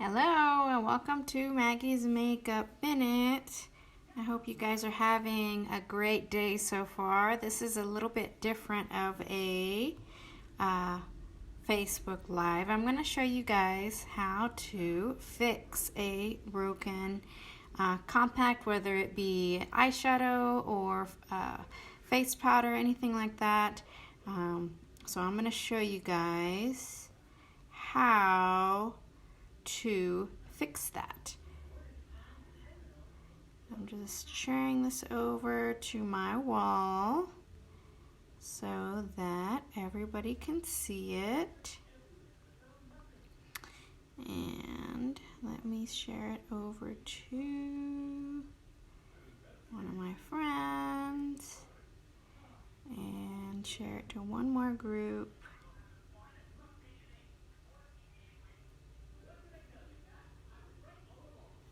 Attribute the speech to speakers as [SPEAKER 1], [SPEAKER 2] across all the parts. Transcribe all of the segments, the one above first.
[SPEAKER 1] Hello and welcome to Maggie's Makeup Minute. I hope you guys are having a great day so far. This is a little bit different of a Facebook Live. I'm going to show you guys how to fix a broken compact, whether it be eyeshadow or face powder, anything like that. So I'm going to show you guys how to fix that. I'm just sharing this over to my wall so that everybody can see it. And let me share it over to one of my friends and share it to one more group.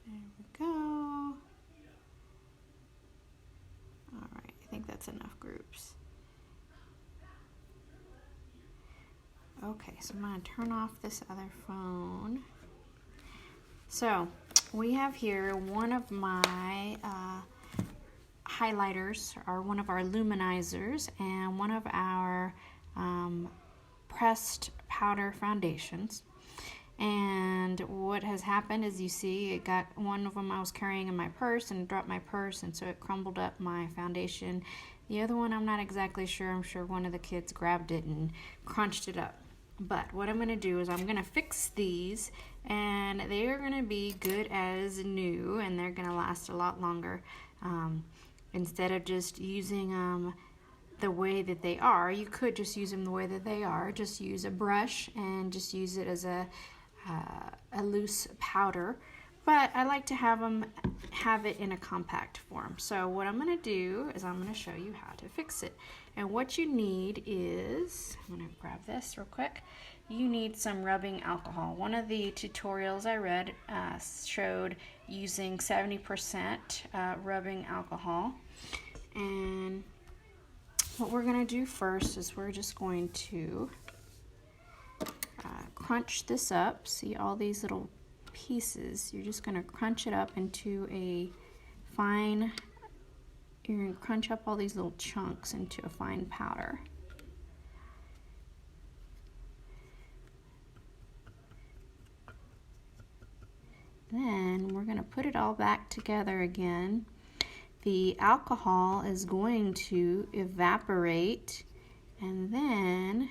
[SPEAKER 1] There we go. All right, I think that's enough groups. Okay, so I'm going to turn off this other phone. So we have here one of my highlighters, or one of our luminizers, and one of our pressed powder foundations. And what has happened is, you see, it got one of them I was carrying in my purse and dropped my purse, and so it crumbled up my foundation. The other one, I'm not exactly sure. I'm sure one of the kids grabbed it and crunched it up. But what I'm going to do is I'm going to fix these, and they are going to be good as new, and they're going to last a lot longer. Instead of just using them the way that they are, you could just use them the way that they are. Just use a brush and just use it as a loose powder, but I like to have it in a compact form. So what I'm going to do is I'm going to show you how to fix it. And what you need is, I'm going to grab this real quick. You need some rubbing alcohol. One of the tutorials I read showed using 70% rubbing alcohol. And what we're going to do first is we're just going to crunch this up. See all these little pieces? You're just going to crunch it up into a fine, you're going to crunch up all these little chunks into a fine powder. Then we're going to put it all back together again. The alcohol is going to evaporate, and then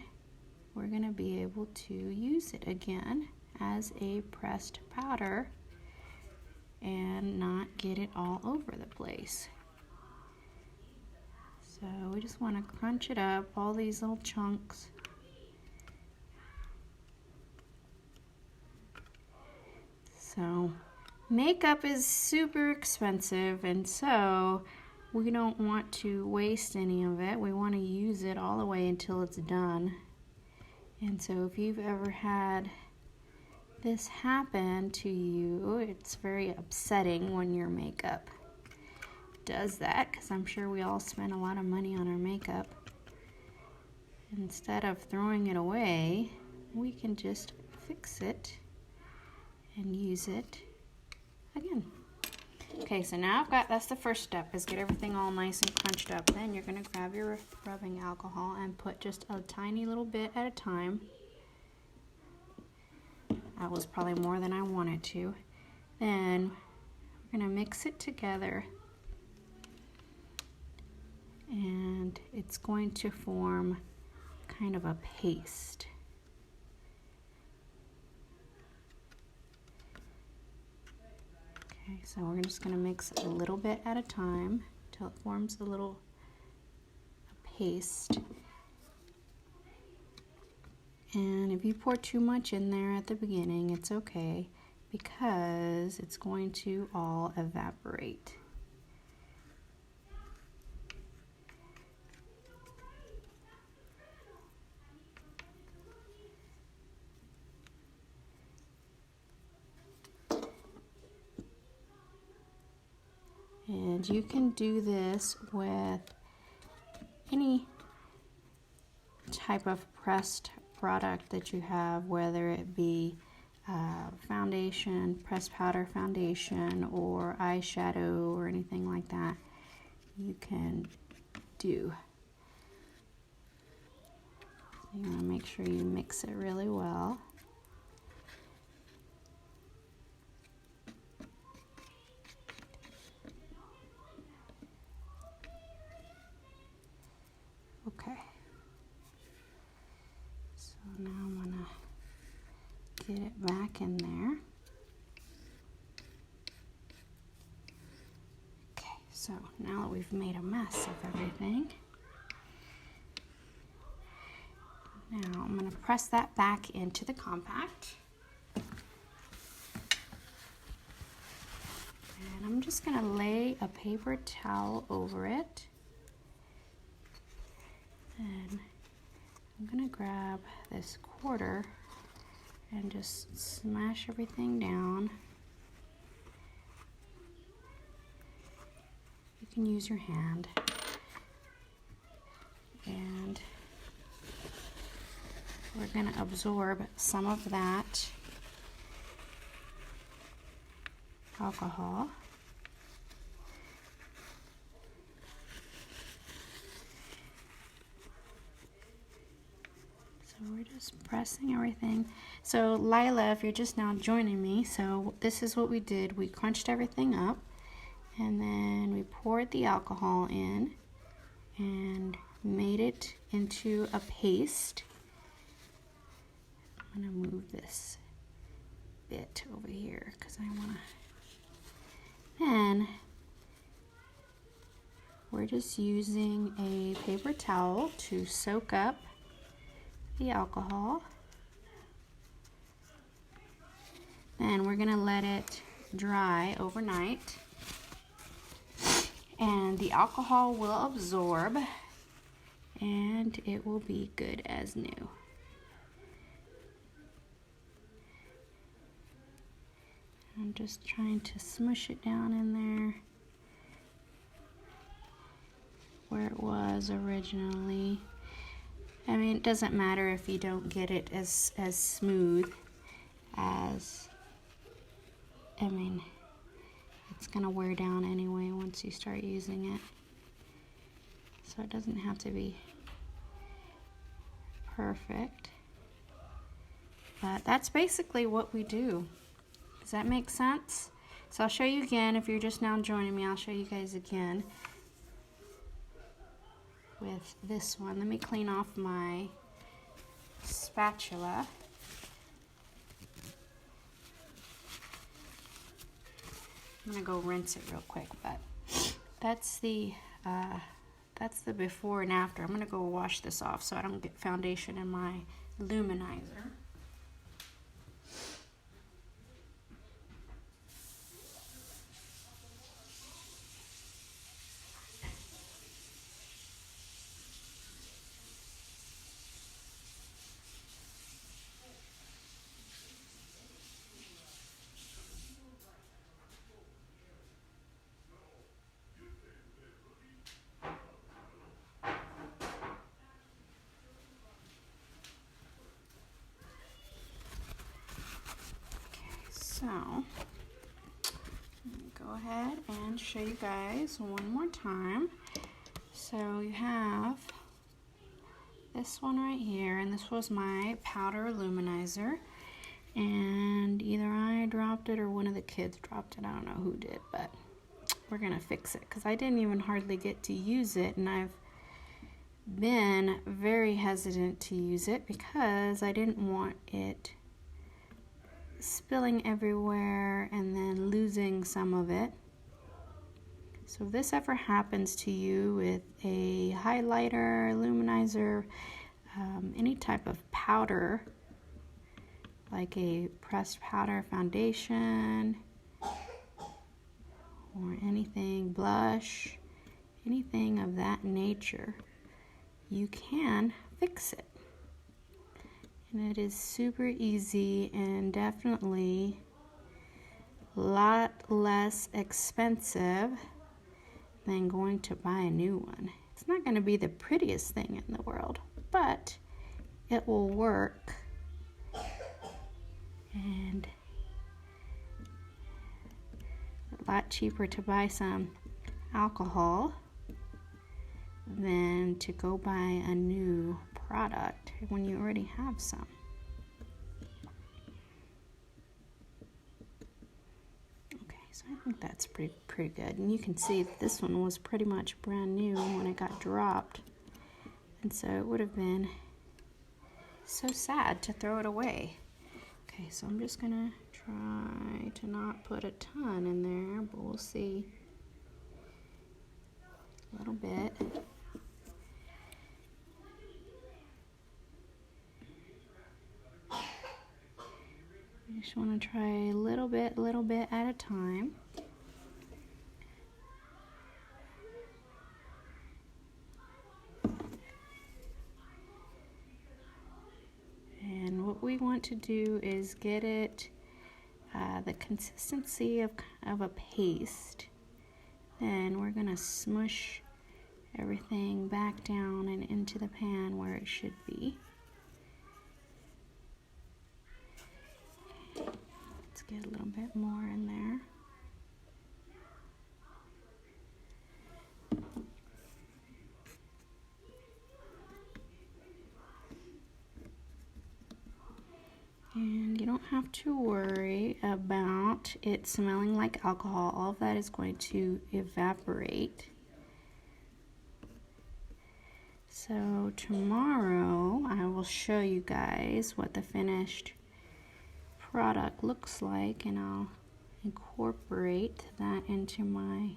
[SPEAKER 1] we're going to be able to use it again as a pressed powder and not get it all over the place. So we just want to crunch it up, all these little chunks. So makeup is super expensive, and so we don't want to waste any of it. We want to use it all the way until it's done. And so if you've ever had this happen to you, it's very upsetting when your makeup does that, because I'm sure we all spend a lot of money on our makeup. Instead of throwing it away, we can just fix it and use it again. Okay, so now that's the first step, is get everything all nice and crunched up. Then you're going to grab your rubbing alcohol and put just a tiny little bit at a time. That was probably more than I wanted to. Then we're going to mix it together, and it's going to form kind of a paste. Okay, so we're just going to mix a little bit at a time until it forms a paste. And if you pour too much in there at the beginning, it's okay, because it's going to all evaporate. And you can do this with any type of pressed product that you have, whether it be foundation, pressed powder foundation, or eyeshadow or anything like that, you can do. You want to make sure you mix it really well. Okay. So now I'm going to get it back in there. Okay, so now that we've made a mess of everything, now I'm going to press that back into the compact. And I'm just going to lay a paper towel over it. And I'm going to grab this quarter and just smash everything down. You can use your hand. And we're going to absorb some of that alcohol. So we're just pressing everything. So Lila, if you're just now joining me, so this is what we did. We crunched everything up, and then we poured the alcohol in and made it into a paste. I'm going to move this bit over here because I want to. Then we're just using a paper towel to soak up the alcohol. Then we're going to let it dry overnight, and the alcohol will absorb and it will be good as new. I'm just trying to smush it down in there where it was originally. I mean, it doesn't matter if you don't get it as smooth as, I mean, it's gonna wear down anyway once you start using it. So it doesn't have to be perfect. But that's basically what we do. Does that make sense? So I'll show you again. If you're just now joining me, I'll show you guys again with this one. Let me clean off my spatula. I'm gonna go rinse it real quick, but that's the before and after. I'm gonna go wash this off so I don't get foundation in my luminizer. So, go ahead and show you guys one more time. So you have this one right here, and this was my powder luminizer. And either I dropped it or one of the kids dropped it. I don't know who did, but we're gonna fix it because I didn't even hardly get to use it, and I've been very hesitant to use it because I didn't want it spilling everywhere and then losing some of it. So if this ever happens to you with a highlighter, luminizer, any type of powder, like a pressed powder foundation or anything, blush, anything of that nature, you can fix it. And it is super easy and definitely a lot less expensive than going to buy a new one. It's not going to be the prettiest thing in the world, but it will work And a lot cheaper to buy some alcohol than to go buy a new product when you already have some. Okay, so I think that's pretty good. And you can see that this one was pretty much brand new when it got dropped. And so it would have been so sad to throw it away. Okay, so I'm just gonna try to not put a ton in there, but we'll see. A little bit. You just want to try a little bit at a time. And what we want to do is get it the consistency of a paste. Then we're going to smush everything back down and into the pan where it should be. Let's get a little bit more in there. And you don't have to worry about it smelling like alcohol. All of that is going to evaporate. So tomorrow I will show you guys what the finished product looks like, and I'll incorporate that into my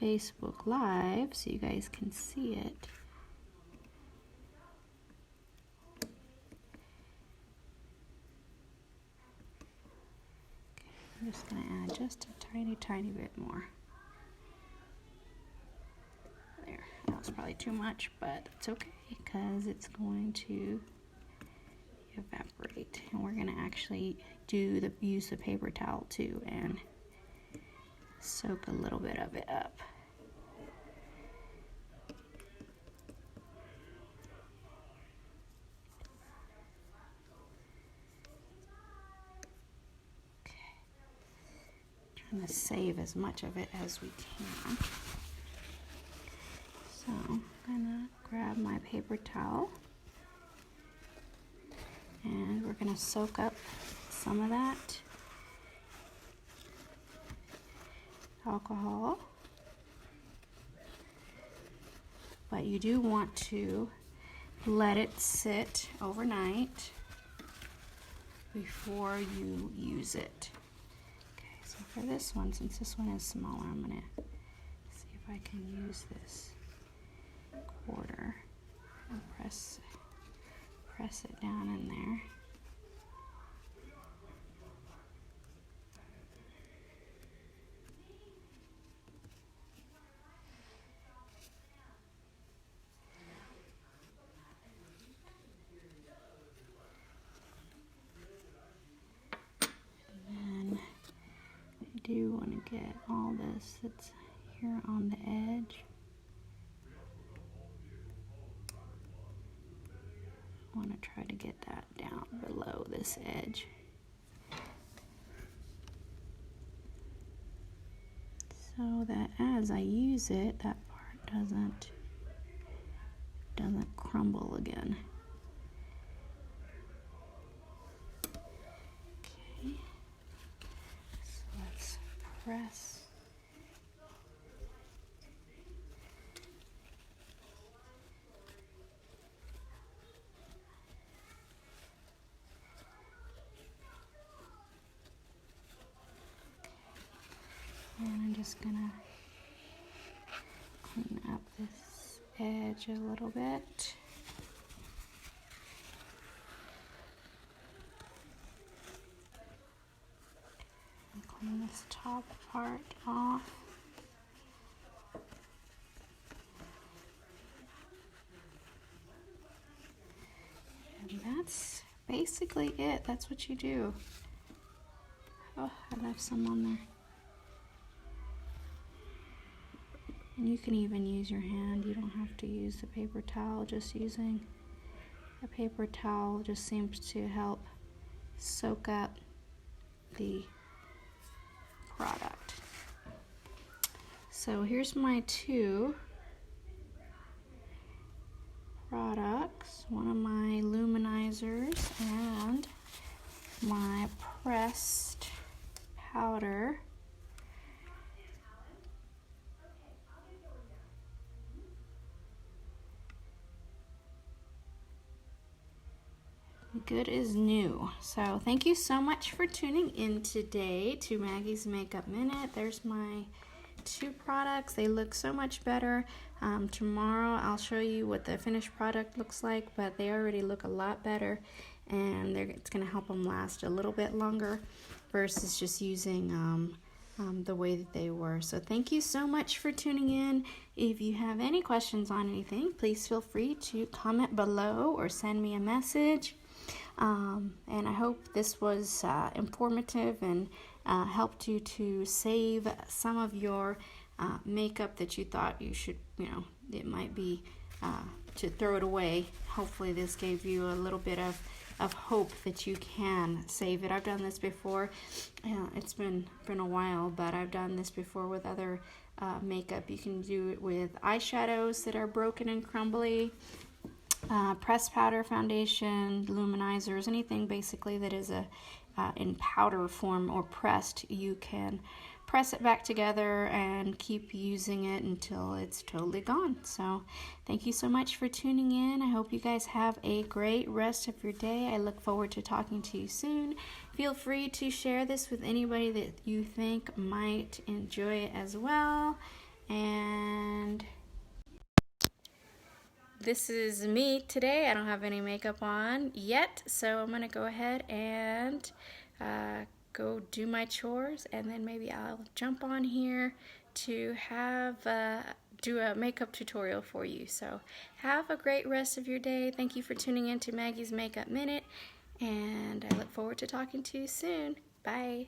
[SPEAKER 1] Facebook Live so you guys can see it. I'm just going to add just a tiny bit more. There, that was probably too much, but it's okay because it's going to evaporate. And we're going to actually use the paper towel too and soak a little bit of it up. Trying to save as much of it as we can. So I'm gonna grab my paper towel and we're gonna soak up some of that alcohol. But you do want to let it sit overnight before you use it. So for this one, since this one is smaller, I'm going to see if I can use this quarter and press it down in there. I do want to get all this that's here on the edge. I want to try to get that down below this edge. So that as I use it, that part doesn't crumble again. Okay. So let's press. And I'm just gonna clean up this edge a little bit. And clean this top part off. And that's basically it. That's what you do. Oh, I left some on there. And you can even use your hand. You don't have to use the paper towel. Just using a paper towel just seems to help soak up the product. So here's my 2 products, one of my luminizers and my pressed powder. Good as new. So thank you so much for tuning in today to Maggie's Makeup Minute. There's my 2 products. They look so much better. Tomorrow I'll show you what the finished product looks like, but they already look a lot better, and it's going to help them last a little bit longer versus just using the way that they were. So thank you so much for tuning in. If you have any questions on anything, please feel free to comment below or send me a message. And I hope this was informative and helped you to save some of your makeup that you thought you should, it might be to throw it away. Hopefully this gave you a little bit of hope that you can save it. I've done this before. It's been a while, but I've done this before with other makeup. You can do it with eyeshadows that are broken and crumbly, pressed powder, foundation, luminizers, anything basically that is in powder form or pressed. You can press it back together and keep using it until it's totally gone. So thank you so much for tuning in. I hope you guys have a great rest of your day. I look forward to talking to you soon. Feel free to share this with anybody that you think might enjoy it as well. And this is me today. I don't have any makeup on yet, so I'm gonna go ahead and go do my chores, and then maybe I'll jump on here to have do a makeup tutorial for you. So have a great rest of your day. Thank you for tuning in to Maggie's Makeup Minute, and I look forward to talking to you soon. Bye.